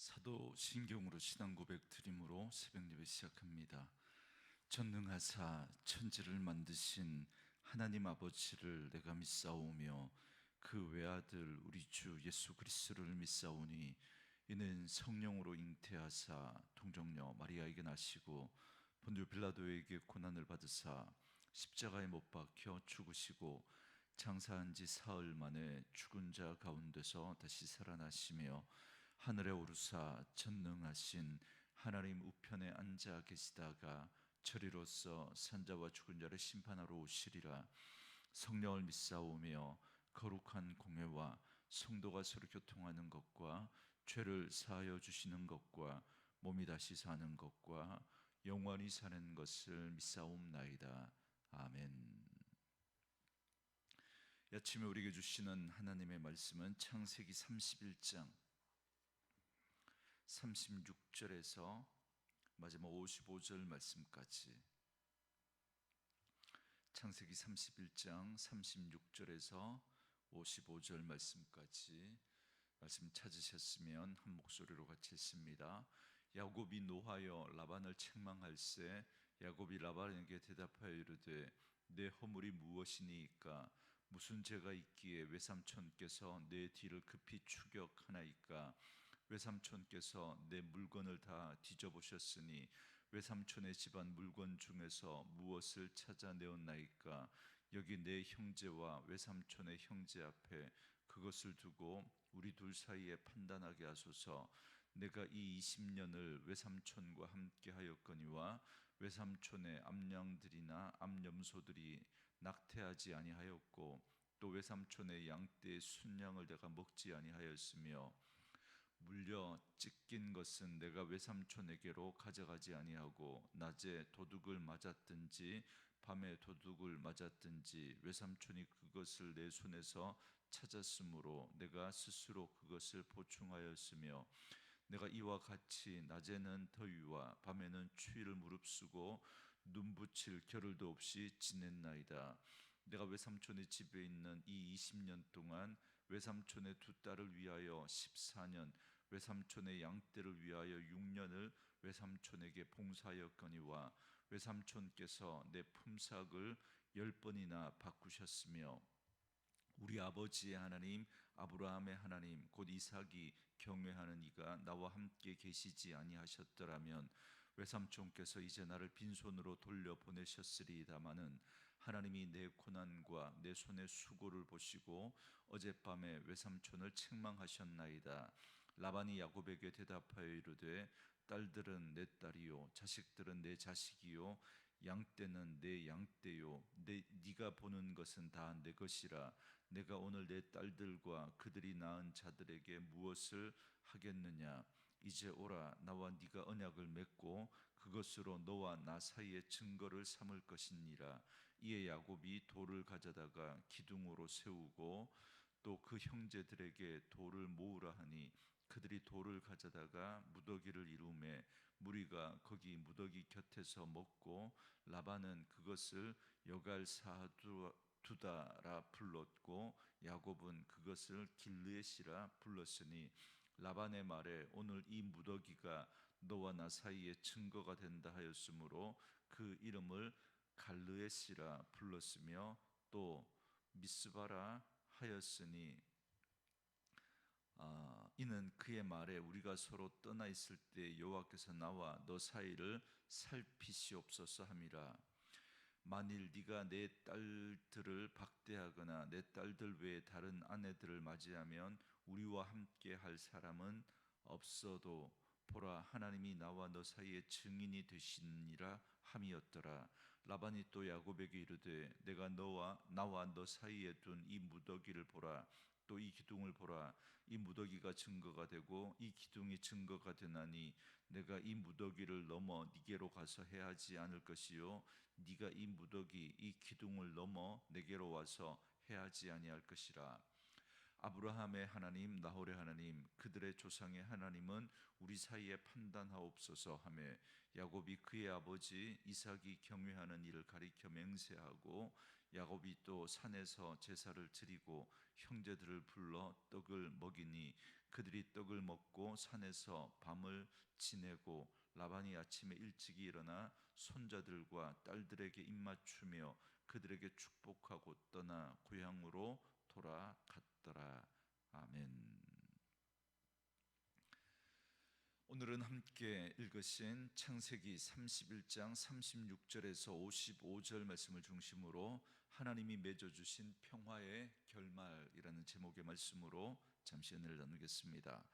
사도신경으로 신앙 고백 드림으로 새벽 예배 시작합니다. 전능하사 천지를 만드신 하나님 아버지를 내가 믿사오며 그 외아들 우리 주 예수 그리스도를 믿사오니 이는 성령으로 잉태하사 동정녀 마리아에게 나시고 본디오 빌라도에게 고난을 받으사 십자가에 못 박혀 죽으시고 장사한 지 사흘 만에 죽은 자 가운데서 다시 살아나시며 하늘에 오르사 전능하신 하나님 우편에 앉아 계시다가 저리로서 산자와 죽은 자를 심판하러 오시리라. 성령을 믿사오며 거룩한 공회와 성도가 서로 교통하는 것과 죄를 사하여 주시는 것과 몸이 다시 사는 것과 영원히 사는 것을 믿사옵나이다. 아멘. 이 아침에 우리에게 주시는 하나님의 말씀은 창세기 31장 36절에서 마지막 55절 말씀까지, 창세기 31장 36절에서 55절 말씀까지 말씀 찾으셨으면 한 목소리로 같이 읽습니다. 야곱이 노하여 라반을 책망할세 야곱이 라반에게 대답하여 이르되 내 허물이 무엇이니이까 무슨 죄가 있기에 외삼촌께서 내 뒤를 급히 추격하나이까 외삼촌께서 내 물건을 다 뒤져보셨으니 외삼촌의 집안 물건 중에서 무엇을 찾아내었나이까 여기 내 형제와 외삼촌의 형제 앞에 그것을 두고 우리 둘 사이에 판단하게 하소서. 내가 이 20년을 외삼촌과 함께 하였거니와 외삼촌의 암양들이나 암염소들이 낙태하지 아니하였고 또 외삼촌의 양떼의 순양을 내가 먹지 아니하였으며 물려 찢긴 것은 내가 외삼촌에게로 가져가지 아니하고 낮에 도둑을 맞았든지 밤에 도둑을 맞았든지 외삼촌이 그것을 내 손에서 찾았으므로 내가 스스로 그것을 보충하였으며 내가 이와 같이 낮에는 더위와 밤에는 추위를 무릅쓰고 눈붙일 겨를도 없이 지냈나이다. 내가 외삼촌의 집에 있는 이 20년 동안 외삼촌의 두 딸을 위하여 14년, 외삼촌의 양떼를 위하여 6년을 외삼촌에게 봉사하였거니와 외삼촌께서 내 품삯을 10번이나 바꾸셨으며 우리 아버지의 하나님 아브라함의 하나님 곧 이삭이 경외하는 이가 나와 함께 계시지 아니하셨더라면 외삼촌께서 이제 나를 빈손으로 돌려보내셨으리다마는 하나님이 내 고난과 내 손의 수고를 보시고 어젯밤에 외삼촌을 책망하셨나이다. 라반이 야곱에게 대답하여 이르되 딸들은 내 딸이요 자식들은 내 자식이요 양떼는 내 양떼요 네가 보는 것은 다 내 것이라. 내가 오늘 내 딸들과 그들이 낳은 자들에게 무엇을 하겠느냐. 이제 오라 나와 네가 언약을 맺고 그것으로 너와 나 사이에 증거를 삼을 것이니라. 이에 야곱이 돌을 가져다가 기둥으로 세우고 또 그 형제들에게 돌을 모으라 하니 그들이 돌을 가져다가 무더기를 이루매 무리가 거기 무더기 곁에서 먹고 라반은 그것을 여갈사두다라 불렀고 야곱은 그것을 길르엣이라 불렀으니 라반의 말에 오늘 이 무더기가 너와 나 사이에 증거가 된다 하였으므로 그 이름을 갈르엣이라 불렀으며 또 미스바라 하였으니 이는 그의 말에 우리가 서로 떠나 있을 때 여호와께서 나와 너 사이를 살피시옵소서 함이라. 만일 네가 내 딸들을 박대하거나 내 딸들 외에 다른 아내들을 맞이하면 우리와 함께 할 사람은 없어도 보라 하나님이 나와 너 사이에 증인이 되시니라 함이었더라. 라반이 또 야곱에게 이르되 내가 나와 너 사이에 둔 이 무더기를 보라. 또 이 기둥을 보라. 이 무더기가 증거가 되고 이 기둥이 증거가 되나니 내가 이 무더기를 넘어 네게로 가서 해하지 않을 것이요 네가 이 무더기 이 기둥을 넘어 내게로 와서 해하지 아니할 것이라. 아브라함의 하나님 나홀의 하나님 그들의 조상의 하나님은 우리 사이에 판단하옵소서 하며 야곱이 그의 아버지 이삭이 경외하는 일을 가리켜 맹세하고 야곱이 또 산에서 제사를 드리고 형제들을 불러 떡을 먹이니 그들이 떡을 먹고 산에서 밤을 지내고 라반이 아침에 일찍 일어나 손자들과 딸들에게 입맞추며 그들에게 축복하고 떠나 고향으로 돌아갔더라. 아멘. 오늘은 함께 읽으신 창세기 31장 36절에서 55절 말씀을 중심으로 하나님이 맺어주신 평화의 결말이라는 제목의 말씀으로 잠시 은혜를 나누겠습니다.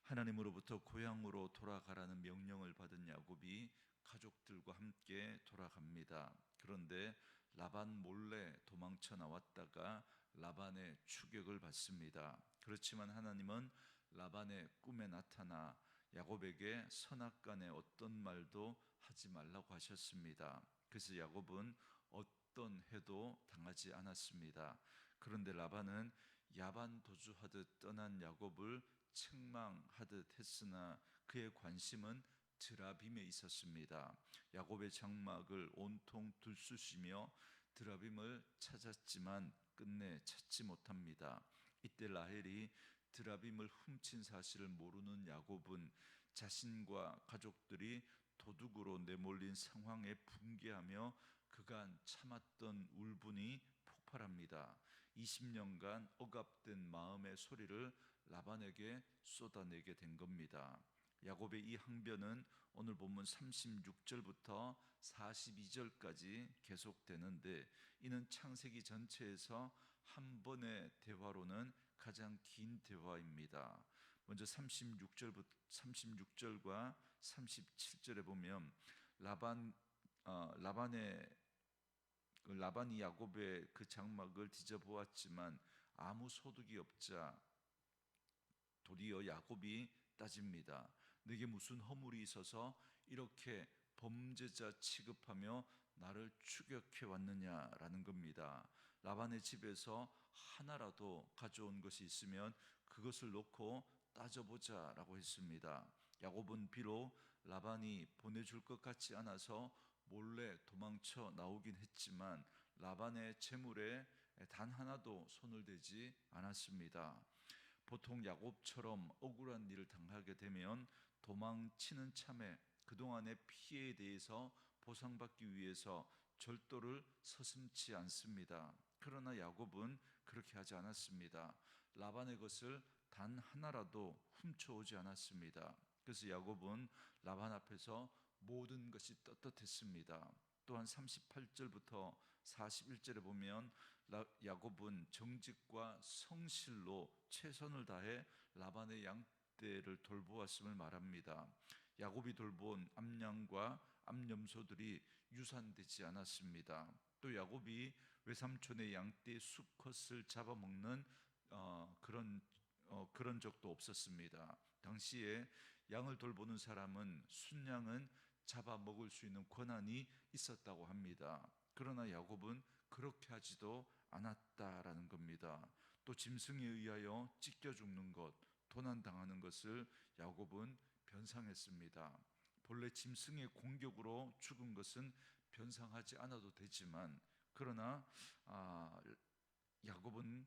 하나님으로부터 고향으로 돌아가라는 명령을 받은 야곱이 가족들과 함께 돌아갑니다. 그런데 라반 몰래 도망쳐 나왔다가 라반의 추격을 받습니다. 그렇지만 하나님은 라반의 꿈에 나타나 야곱에게 선악간에 어떤 말도 하지 말라고 하셨습니다. 그래서 야곱은 어떤 해도 당하지 않았습니다. 그런데 라반은 야반 도주하듯 떠난 야곱을 책망하듯 했으나 그의 관심은 드라빔에 있었습니다. 야곱의 장막을 온통 들쑤시며 드라빔을 찾았지만 끝내 찾지 못합니다. 이때 라헬이 드라빔을 훔친 사실을 모르는 야곱은 자신과 가족들이 도둑으로 내몰린 상황에 붕괴하며 그간 참았던 울분이 폭발합니다. 20년간 억압된 마음의 소리를 라반에게 쏟아내게 된 겁니다. 야곱의 이 항변은 오늘 본문 36절부터 42절까지 계속되는데 이는 창세기 전체에서 한 번의 대화로는 가장 긴 대화입니다. 먼저 36절과 37절에 보면 라반이 야곱의 그 장막을 뒤져보았지만 아무 소득이 없자 도리어 야곱이 따집니다. 내게 무슨 허물이 있어서 이렇게 범죄자 취급하며 나를 추격해 왔느냐라는 겁니다. 라반의 집에서 하나라도 가져온 것이 있으면 그것을 놓고 따져보자라고 했습니다. 야곱은 비록 라반이 보내줄 것 같지 않아서 몰래 도망쳐 나오긴 했지만 라반의 재물에 단 하나도 손을 대지 않았습니다. 보통 야곱처럼 억울한 일을 당하게 되면 도망치는 참에 그동안의 피해에 대해서 보상받기 위해서 절도를 서슴지 않습니다. 그러나 야곱은 그렇게 하지 않았습니다. 라반의 것을 단 하나라도 훔쳐오지 않았습니다. 그래서 야곱은 라반 앞에서 모든 것이 떳떳했습니다. 또한 38절부터 41절에 보면 야곱은 정직과 성실로 최선을 다해 라반의 양떼를 돌보았음을 말합니다. 야곱이 돌본 암양과 암염소들이 유산되지 않았습니다. 또 야곱이 외삼촌의 양떼 수컷을 잡아먹는 그런 적도 없었습니다. 당시에 양을 돌보는 사람은 순양은 잡아먹을 수 있는 권한이 있었다고 합니다. 그러나 야곱은 그렇게 하지도 않았다라는 겁니다. 또 짐승에 의하여 찢겨 죽는 것, 도난당하는 것을 야곱은 변상했습니다. 본래 짐승의 공격으로 죽은 것은 변상하지 않아도 되지만 그러나 야곱은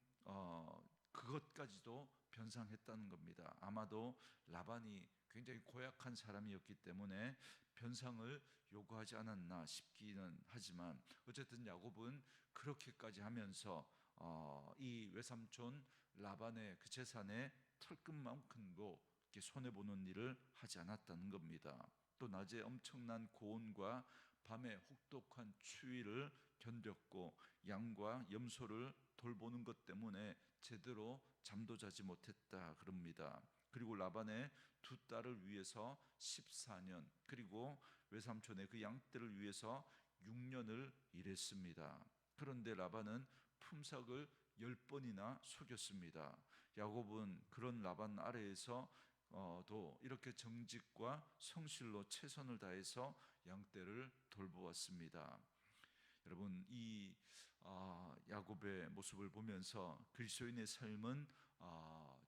그것까지도 변상했다는 겁니다. 아마도 라반이 굉장히 고약한 사람이었기 때문에 변상을 요구하지 않았나 싶기는 하지만 어쨌든 야곱은 그렇게까지 하면서 이 외삼촌 라반의 그 재산의 털끝만큼도 손해보는 일을 하지 않았다는 겁니다. 또 낮에 엄청난 고온과 밤에 혹독한 추위를 견뎠고 양과 염소를 돌보는 것 때문에 제대로 잠도 자지 못했다 그럽니다. 그리고 라반의 두 딸을 위해서 14년 그리고 외삼촌의 그 양떼를 위해서 6년을 일했습니다. 그런데 라반은 품삯을 10번이나 속였습니다. 야곱은 그런 라반 아래에서 도 이렇게 정직과 성실로 최선을 다해서 양떼를 돌보았습니다. 여러분 이 야곱의 모습을 보면서 그리스도인의 삶은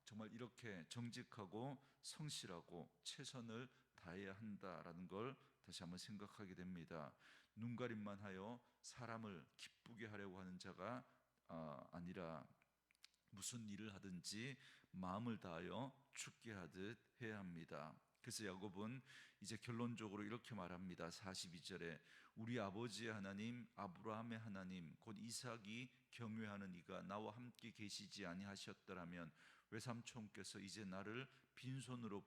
정말 이렇게 정직하고 성실하고 최선을 다해야 한다라는 걸 다시 한번 생각하게 됩니다. 눈가림만 하여 사람을 기쁘게 하려고 하는 자가 아니라 무슨 일을 하든지 마음을 다하여 죽게 하듯 해야 합니다. 그래서 야곱은 이제 결론적으로 이렇게 말합니다. 42절에 우리 아버지의 하나님 아브라함의 하나님 곧 이삭이 경외하는 이가 나와 함께 계시지 아니하셨더라면 외삼촌께서 이제 나를 빈손으로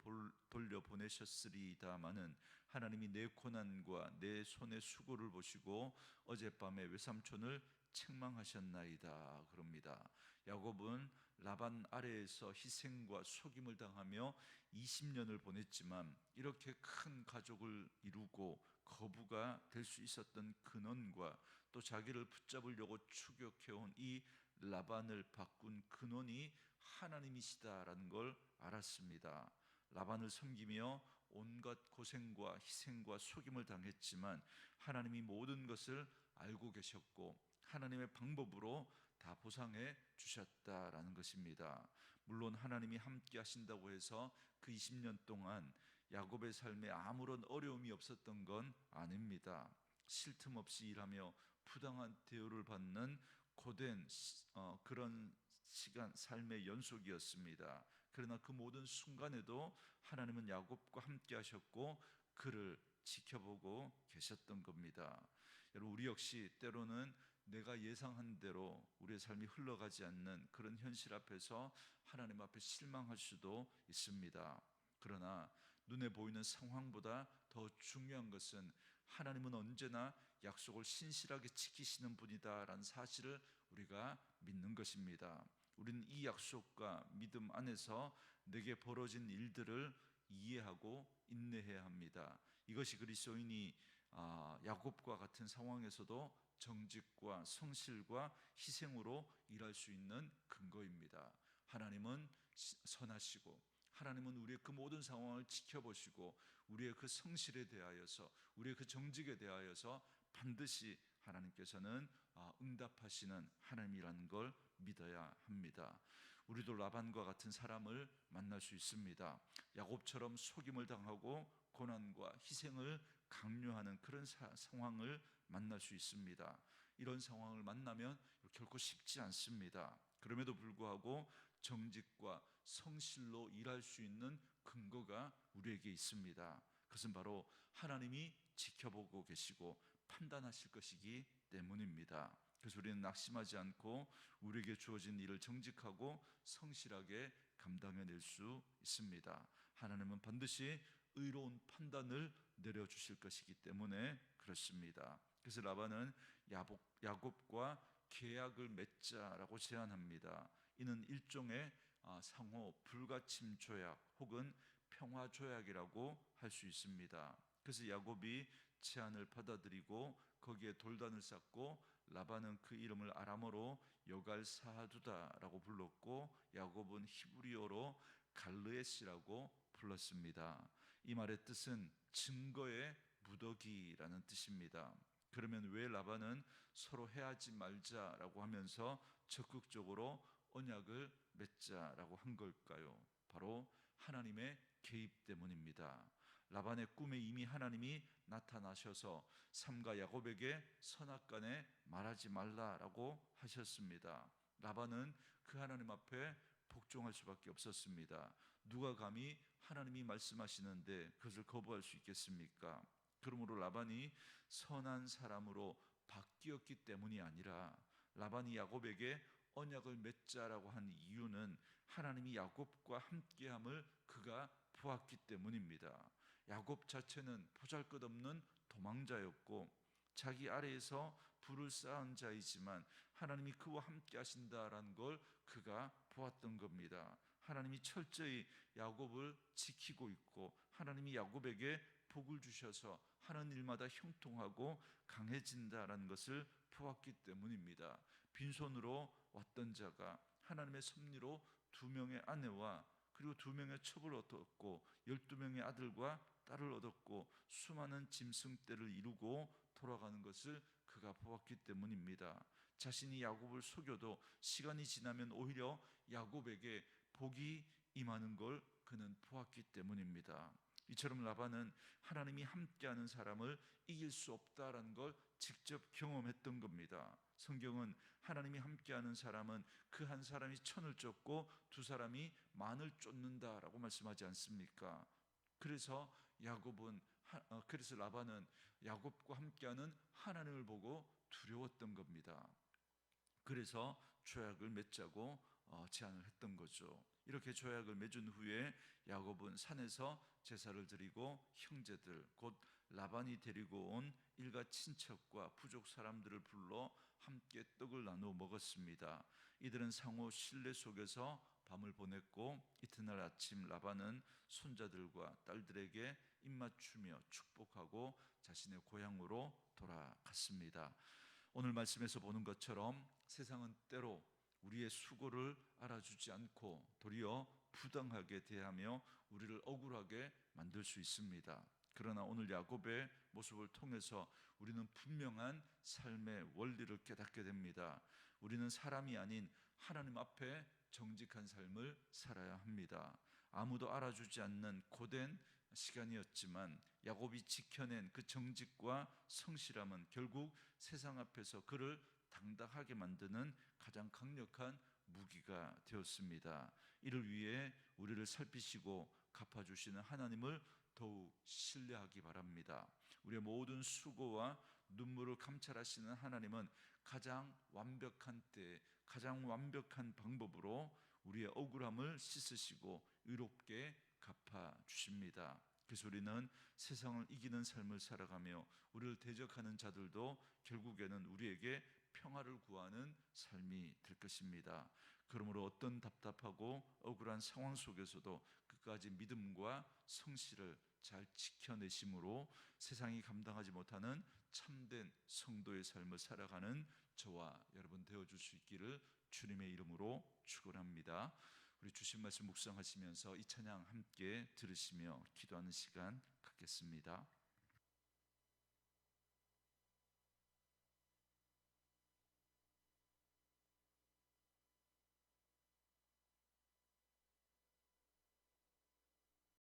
돌려보내셨으리이다마는 하나님이 내 고난과 내 손의 수고를 보시고 어젯밤에 외삼촌을 책망하셨나이다 그럽니다. 야곱은 라반 아래에서 희생과 속임을 당하며 20년을 보냈지만 이렇게 큰 가족을 이루고 거부가 될 수 있었던 근원과 또 자기를 붙잡으려고 추격해온 이 라반을 바꾼 근원이 하나님이시다라는 걸 알았습니다. 라반을 섬기며 온갖 고생과 희생과 속임을 당했지만 하나님이 모든 것을 알고 계셨고 하나님의 방법으로 다 보상해 주셨다라는 것입니다. 물론 하나님이 함께 하신다고 해서 그 20년 동안 야곱의 삶에 아무런 어려움이 없었던 건 아닙니다. 쉴 틈 없이 일하며 부당한 대우를 받는 고된 그런 시간 삶의 연속이었습니다. 그러나 그 모든 순간에도 하나님은 야곱과 함께 하셨고 그를 지켜보고 계셨던 겁니다. 여러분, 우리 역시 때로는 내가 예상한 대로 우리의 삶이 흘러가지 않는 그런 현실 앞에서 하나님 앞에 실망할 수도 있습니다. 그러나 눈에 보이는 상황보다 더 중요한 것은 하나님은 언제나 약속을 신실하게 지키시는 분이다라는 사실을 우리가 믿는 것입니다. 우리는 이 약속과 믿음 안에서 내게 벌어진 일들을 이해하고 인내해야 합니다. 이것이 그리스도인이 야곱과 같은 상황에서도 정직과 성실과 희생으로 일할 수 있는 근거입니다. 하나님은 선하시고 하나님은 우리의 그 모든 상황을 지켜보시고 우리의 그 성실에 대하여서 우리의 그 정직에 대하여서 반드시 하나님께서는 응답하시는 하나님이라는 걸 믿어야 합니다. 우리도 라반과 같은 사람을 만날 수 있습니다. 야곱처럼 속임을 당하고 고난과 희생을 강요하는 그런 상황을 만날 수 있습니다. 이런 상황을 만나면 결코 쉽지 않습니다. 그럼에도 불구하고 정직과 성실로 일할 수 있는 근거가 우리에게 있습니다. 그것은 바로 하나님이 지켜보고 계시고 판단하실 것이기 때문입니다. 그래서 우리는 낙심하지 않고 우리에게 주어진 일을 정직하고 성실하게 감당해낼 수 있습니다. 하나님은 반드시 의로운 판단을 내려주실 것이기 때문에 그렇습니다. 그래서 라반은 야곱과 계약을 맺자라고 제안합니다. 이는 일종의 상호 불가침 조약 혹은 평화 조약이라고 할 수 있습니다. 그래서 야곱이 제안을 받아들이고 거기에 돌단을 쌓고 라반은 그 이름을 아람어로 여갈사하두다라고 불렀고 야곱은 히브리어로 갈르에시라고 불렀습니다. 이 말의 뜻은 증거의 무더기라는 뜻입니다. 그러면 왜 라반은 서로 해하지 말자라고 하면서 적극적으로 언약을 맺자라고 한 걸까요? 바로 하나님의 개입 때문입니다. 라반의 꿈에 이미 하나님이 나타나셔서 삼가 야곱에게 선악간에 말하지 말라라고 하셨습니다. 라반은 그 하나님 앞에 복종할 수밖에 없었습니다. 누가 감히 하나님이 말씀하시는데 그것을 거부할 수 있겠습니까? 그러므로 라반이 선한 사람으로 바뀌었기 때문이 아니라 라반이 야곱에게 언약을 맺자라고 한 이유는 하나님이 야곱과 함께함을 그가 보았기 때문입니다. 야곱 자체는 보잘것없는 도망자였고 자기 아래에서 불을 쌓은 자이지만 하나님이 그와 함께 하신다라는 걸 그가 보았던 겁니다. 하나님이 철저히 야곱을 지키고 있고 하나님이 야곱에게 복을 주셔서 하는 일마다 형통하고 강해진다라는 것을 보았기 때문입니다. 빈손으로 왔던 자가 하나님의 섭리로 2명의 아내와 그리고 2명의 첩을 얻었고 12명의 아들과 딸을 얻었고 수많은 짐승떼를 이루고 돌아가는 것을 그가 보았기 때문입니다. 자신이 야곱을 속여도 시간이 지나면 오히려 야곱에게 복이 임하는 걸 그는 보았기 때문입니다. 이처럼 라반은 하나님이 함께하는 사람을 이길 수 없다라는 걸 직접 경험했던 겁니다. 성경은 하나님이 함께하는 사람은 그 한 사람이 천을 쫓고 두 사람이 만을 쫓는다라고 말씀하지 않습니까? 그래서 그래서 라반은 야곱과 함께하는 하나님을 보고 두려웠던 겁니다. 그래서 조약을 맺자고 제안을 했던 거죠. 이렇게 조약을 맺은 후에 야곱은 산에서 제사를 드리고 형제들 곧 라반이 데리고 온 일가 친척과 부족 사람들을 불러 함께 떡을 나누어 먹었습니다. 이들은 상호 신뢰 속에서 밤을 보냈고 이튿날 아침 라반은 손자들과 딸들에게 입맞추며 축복하고 자신의 고향으로 돌아갔습니다. 오늘 말씀에서 보는 것처럼 세상은 때로 우리의 수고를 알아주지 않고 도리어 부당하게 대하며 우리를 억울하게 만들 수 있습니다. 그러나 오늘 야곱의 모습을 통해서 우리는 분명한 삶의 원리를 깨닫게 됩니다. 우리는 사람이 아닌 하나님 앞에 정직한 삶을 살아야 합니다. 아무도 알아주지 않는 고된 시간이었지만 야곱이 지켜낸 그 정직과 성실함은 결국 세상 앞에서 그를 당당하게 만드는 가장 강력한 무기가 되었습니다. 이를 위해 우리를 살피시고 갚아주시는 하나님을 더욱 신뢰하기 바랍니다. 우리의 모든 수고와 눈물을 감찰하시는 하나님은 가장 완벽한 때, 가장 완벽한 방법으로 우리의 억울함을 씻으시고 의롭게 갚아주십니다. 그래서 우리는 세상을 이기는 삶을 살아가며 우리를 대적하는 자들도 결국에는 우리에게 평화를 구하는 삶이 될 것입니다. 그러므로 어떤 답답하고 억울한 상황 속에서도 끝까지 믿음과 성실을 잘 지켜내심으로 세상이 감당하지 못하는 참된 성도의 삶을 살아가는 저와 여러분 되어줄 수 있기를 주님의 이름으로 축원합니다. 우리 주신 말씀 묵상하시면서 이 찬양 함께 들으시며 기도하는 시간 갖겠습니다.